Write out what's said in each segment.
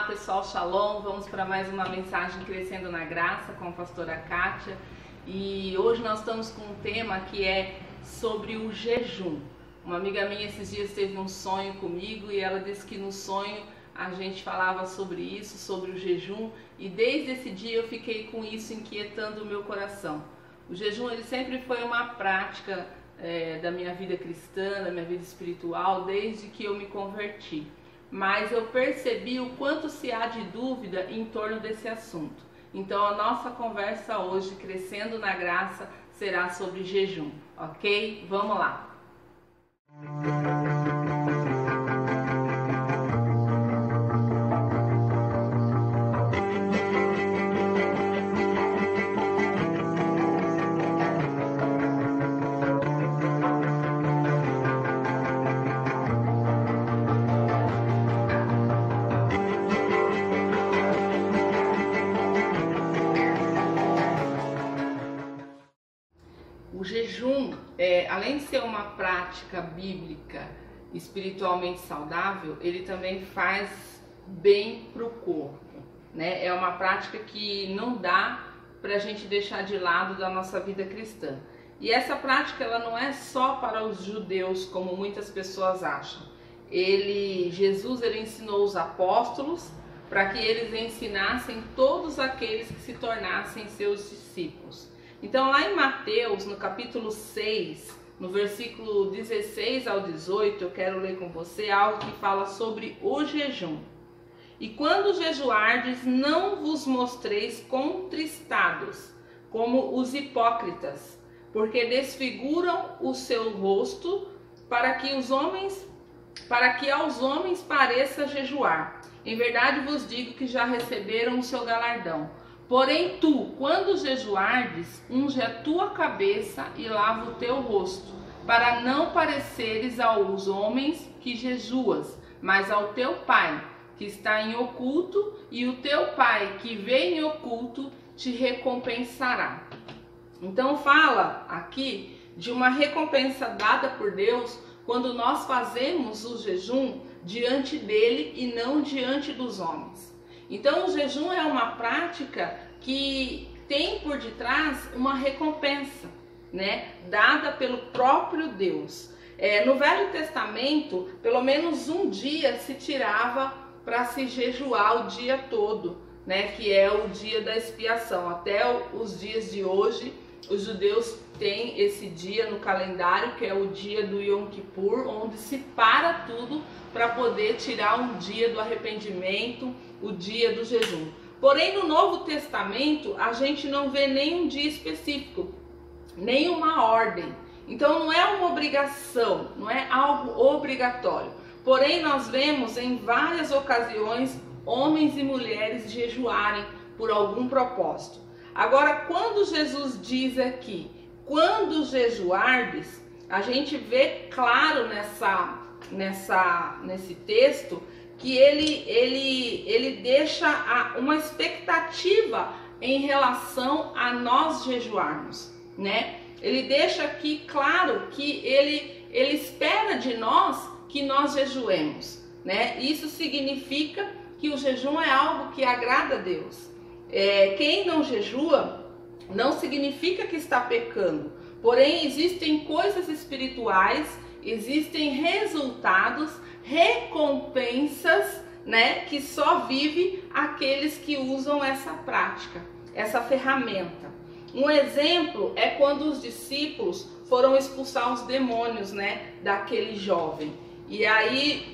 pessoal, Shalom, vamos para mais uma mensagem Crescendo na Graça com a pastora Kátia. E hoje nós estamos com um tema que é sobre o jejum. Uma amiga minha esses dias teve um sonho comigo e ela disse que no sonho a gente falava sobre isso, sobre o jejum, e desde esse dia eu fiquei com isso inquietando o meu coração. O jejum ele sempre foi uma prática da minha vida cristã, da minha vida espiritual, desde que eu me converti. Mas eu percebi o quanto se há de dúvida em torno desse assunto. Então a nossa conversa hoje, Crescendo na Graça, será sobre jejum, ok? Vamos lá! O jejum, além de ser uma prática bíblica espiritualmente saudável, ele também faz bem para o corpo, né? É uma prática que não dá para a gente deixar de lado da nossa vida cristã. E essa prática ela não é só para os judeus, como muitas pessoas acham. Jesus ensinou os apóstolos para que eles ensinassem todos aqueles que se tornassem seus discípulos. Então lá em Mateus, no capítulo 6, no versículo 16 ao 18, eu quero ler com você algo que fala sobre o jejum. E quando jejuardes, não vos mostreis contristados, como os hipócritas, porque desfiguram o seu rosto para que aos homens pareça jejuar. Em verdade vos digo que já receberam o seu galardão. Porém tu, quando jejuardes, unge a tua cabeça e lava o teu rosto, para não pareceres aos homens que jejuas, mas ao teu Pai, que está em oculto, e o teu Pai, que vê em oculto, te recompensará. Então fala aqui de uma recompensa dada por Deus quando nós fazemos o jejum diante dele e não diante dos homens. Então o jejum é uma prática que tem por detrás uma recompensa, né, dada pelo próprio Deus. No Velho Testamento, pelo menos um dia se tirava para se jejuar o dia todo, né, que é o dia da expiação. Até os dias de hoje, os judeus têm esse dia no calendário, que é o dia do Yom Kippur, onde se para tudo para poder tirar um dia do arrependimento, o dia do jejum. Porém, no Novo Testamento, a gente não vê nenhum dia específico, nenhuma ordem. Então, não é uma obrigação, não é algo obrigatório. Porém, nós vemos em várias ocasiões homens e mulheres jejuarem por algum propósito. Agora, quando Jesus diz aqui, quando jejuardes, a gente vê claro nesse texto que ele deixa uma expectativa em relação a nós jejuarmos, né? Ele deixa aqui claro que ele espera de nós que nós jejuemos, né? Isso significa que o jejum é algo que agrada a Deus. Quem não jejua não significa que está pecando, porém existem coisas espirituais, existem resultados, recompensas, né, que só vive aqueles que usam essa prática, essa ferramenta. Um exemplo é quando os discípulos foram expulsar os demônios, né, daquele jovem. E aí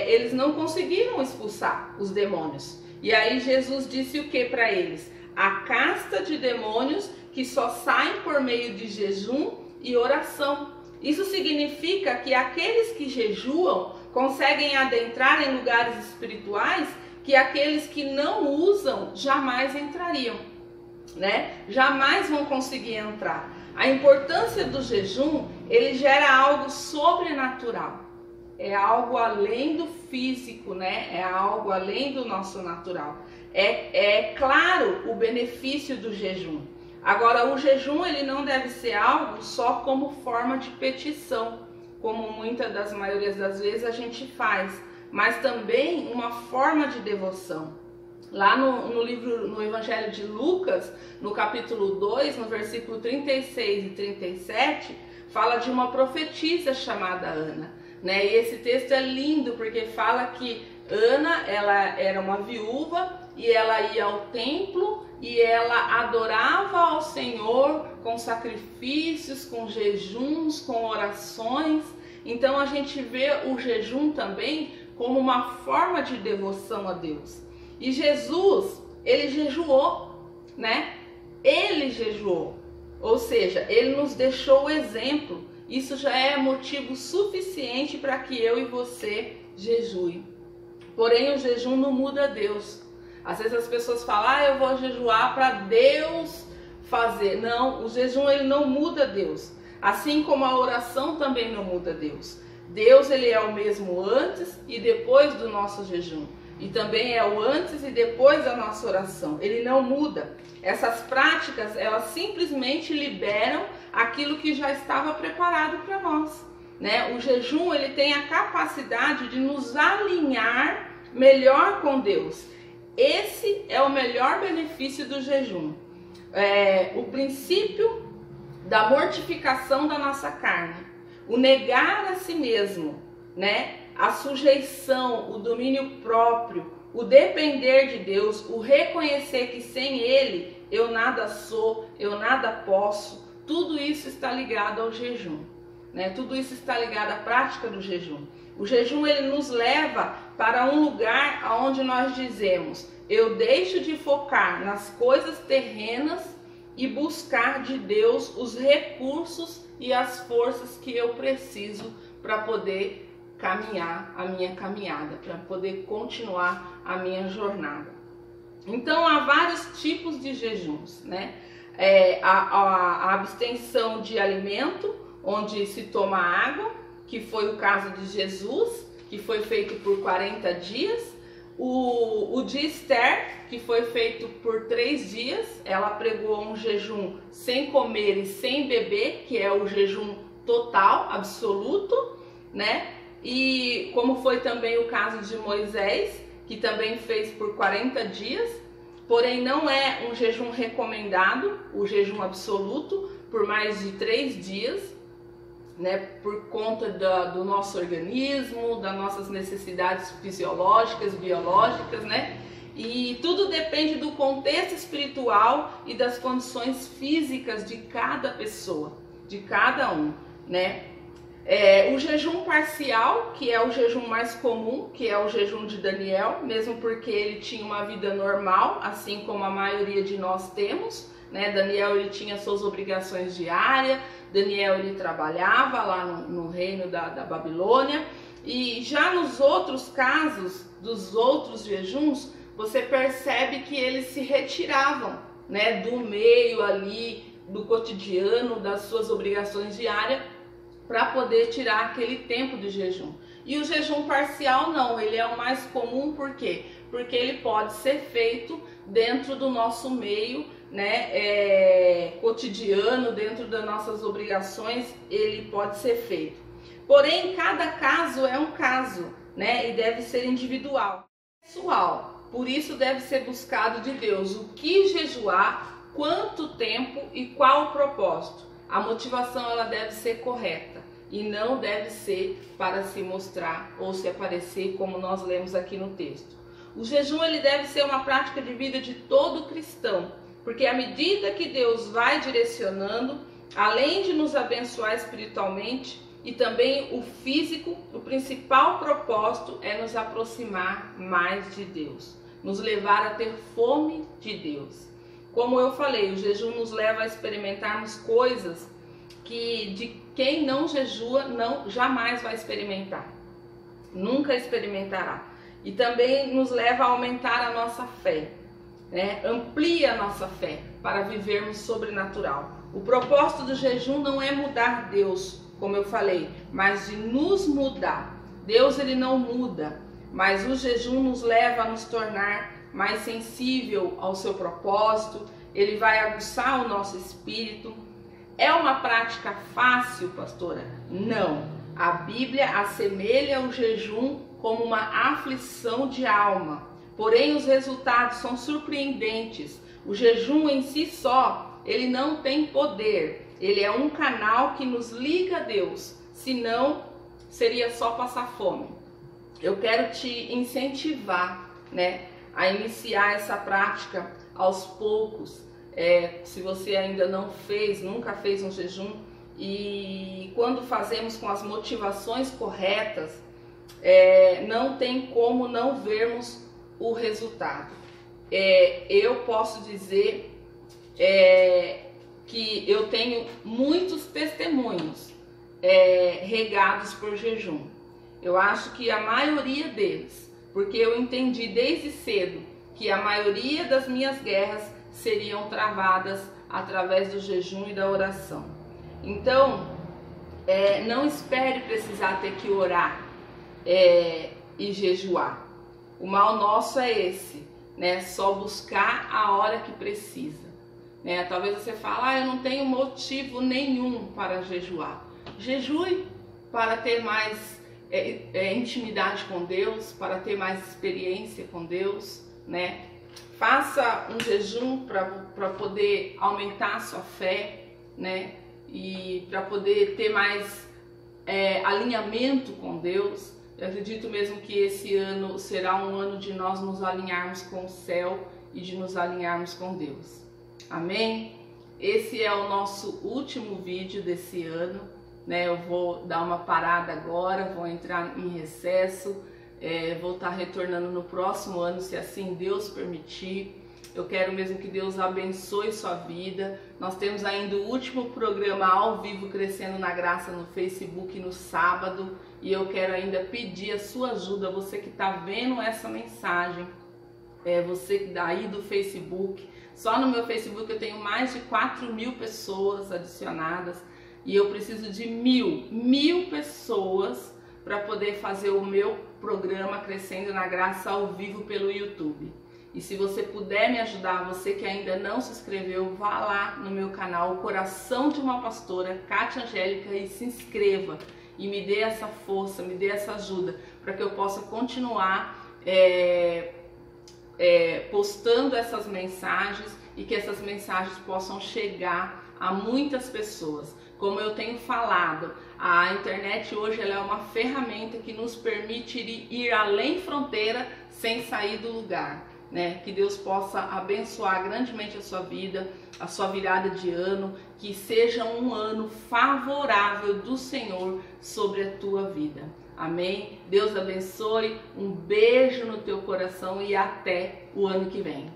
eles não conseguiram expulsar os demônios. E aí Jesus disse o que para eles? A casta de demônios que só saem por meio de jejum e oração. Isso significa que aqueles que jejuam conseguem adentrar em lugares espirituais que aqueles que não usam jamais entrariam, né? Jamais vão conseguir entrar. A importância do jejum, ele gera algo sobrenatural. É algo além do físico, né? É algo além do nosso natural. É claro o benefício do jejum. Agora, o jejum ele não deve ser algo só como forma de petição, como muitas das maiorias das vezes a gente faz. mas também uma forma de devoção. Lá no Evangelho de Lucas, no capítulo 2, no versículo 36 e 37, fala de uma profetisa chamada Ana, né? E esse texto é lindo porque fala que Ana, ela era uma viúva e ela ia ao templo e ela adorava ao Senhor com sacrifícios, com jejuns, com orações. Então a gente vê o jejum também como uma forma de devoção a Deus. E Jesus, ele jejuou, né? Ele jejuou, ou seja, ele nos deixou o exemplo. Isso já é motivo suficiente para que eu e você jejue. Porém, o jejum não muda Deus. Às vezes as pessoas falam, eu vou jejuar para Deus fazer. Não, o jejum ele não muda Deus. Assim como a oração também não muda Deus. Deus ele é o mesmo antes e depois do nosso jejum. E também é o antes e depois da nossa oração. Ele não muda. Essas práticas, elas simplesmente liberam aquilo que já estava preparado para nós, né? O jejum, ele tem a capacidade de nos alinhar melhor com Deus. Esse é o melhor benefício do jejum. O princípio da mortificação da nossa carne. O negar a si mesmo, né? A sujeição, o domínio próprio, o depender de Deus, o reconhecer que sem Ele eu nada sou, eu nada posso, tudo isso está ligado ao jejum, né? Tudo isso está ligado à prática do jejum. O jejum ele nos leva para um lugar onde nós dizemos, eu deixo de focar nas coisas terrenas e buscar de Deus os recursos e as forças que eu preciso para poder caminhar a minha caminhada, para poder continuar a minha jornada. Então há vários tipos de jejuns, né? A abstenção de alimento, onde se toma água, que foi o caso de Jesus, que foi feito por 40 dias. O de Esther, que foi feito por 3 dias, ela pregou um jejum sem comer e sem beber, que é o jejum total, absoluto, né? E como foi também o caso de Moisés, que também fez por 40 dias, porém não é um jejum recomendado, o jejum absoluto, por mais de 3 dias, né, por conta do nosso organismo, das nossas necessidades fisiológicas, biológicas, né? E tudo depende do contexto espiritual e das condições físicas de cada pessoa, de cada um, né? O jejum parcial, que é o jejum mais comum, que é o jejum de Daniel, mesmo porque ele tinha uma vida normal, assim como a maioria de nós temos, né? Daniel ele tinha suas obrigações diárias, Daniel ele trabalhava lá no reino da Babilônia, e já nos outros casos, dos outros jejuns, você percebe que eles se retiravam, né, do meio ali, do cotidiano, das suas obrigações diárias, para poder tirar aquele tempo de jejum. E o jejum parcial não, ele é o mais comum, por quê? Porque ele pode ser feito dentro do nosso meio, né, cotidiano, dentro das nossas obrigações, ele pode ser feito. Porém, cada caso é um caso, né, e deve ser individual, pessoal. Por isso deve ser buscado de Deus o que jejuar, quanto tempo e qual o propósito. A motivação ela deve ser correta e não deve ser para se mostrar ou se aparecer, como nós lemos aqui no texto. O jejum ele deve ser uma prática de vida de todo cristão, porque à medida que Deus vai direcionando, além de nos abençoar espiritualmente e também o físico, o principal propósito é nos aproximar mais de Deus, nos levar a ter fome de Deus. Como eu falei, o jejum nos leva a experimentarmos coisas que de quem não jejua jamais vai experimentar, nunca experimentará. E também nos leva a aumentar a nossa fé, né? Amplia a nossa fé para vivermos sobrenatural. O propósito do jejum não é mudar Deus, como eu falei, mas de nos mudar. Deus ele não muda, mas o jejum nos leva a nos tornar mais sensível ao seu propósito, ele vai aguçar o nosso espírito. É uma prática fácil, pastora? Não. A Bíblia assemelha o jejum como uma aflição de alma. Porém, os resultados são surpreendentes. O jejum em si só, ele não tem poder. Ele é um canal que nos liga a Deus. Senão, seria só passar fome. Eu quero te incentivar, né, a iniciar essa prática aos poucos. Se você ainda não fez, nunca fez um jejum, e quando fazemos com as motivações corretas, não tem como não vermos o resultado. Eu posso dizer que eu tenho muitos testemunhos regados por jejum. Eu acho que a maioria deles, porque eu entendi desde cedo que a maioria das minhas guerras seriam travadas através do jejum e da oração. Então, não espere precisar ter que orar e jejuar. O mal nosso é esse, né? Só buscar a hora que precisa, né? Talvez você fale, eu não tenho motivo nenhum para jejuar. Jejue para ter mais intimidade com Deus, para ter mais experiência com Deus, né? Faça um jejum para poder aumentar a sua fé, né? E para poder ter mais alinhamento com Deus. Eu acredito mesmo que esse ano será um ano de nós nos alinharmos com o céu e de nos alinharmos com Deus. Amém? Esse é o nosso último vídeo desse ano, né? Eu vou dar uma parada agora, vou entrar em recesso, vou estar retornando no próximo ano, se assim Deus permitir. Eu quero mesmo que Deus abençoe sua vida. Nós temos ainda o último programa ao vivo Crescendo na Graça no Facebook no sábado. E eu quero ainda pedir a sua ajuda, você que está vendo essa mensagem, você que daí do Facebook. Só no meu Facebook eu tenho mais de 4.000 pessoas adicionadas. E eu preciso de mil pessoas para poder fazer o meu programa Crescendo na Graça ao vivo pelo YouTube. E se você puder me ajudar, você que ainda não se inscreveu, vá lá no meu canal, O Coração de uma Pastora, Kátia Angélica, e se inscreva. E me dê essa força, me dê essa ajuda, para que eu possa continuar postando essas mensagens e que essas mensagens possam chegar a muitas pessoas. Como eu tenho falado, a internet hoje ela é uma ferramenta que nos permite ir além fronteira sem sair do lugar. Né? Que Deus possa abençoar grandemente a sua vida, a sua virada de ano, que seja um ano favorável do Senhor sobre a tua vida. Amém? Deus abençoe, um beijo no teu coração e até o ano que vem.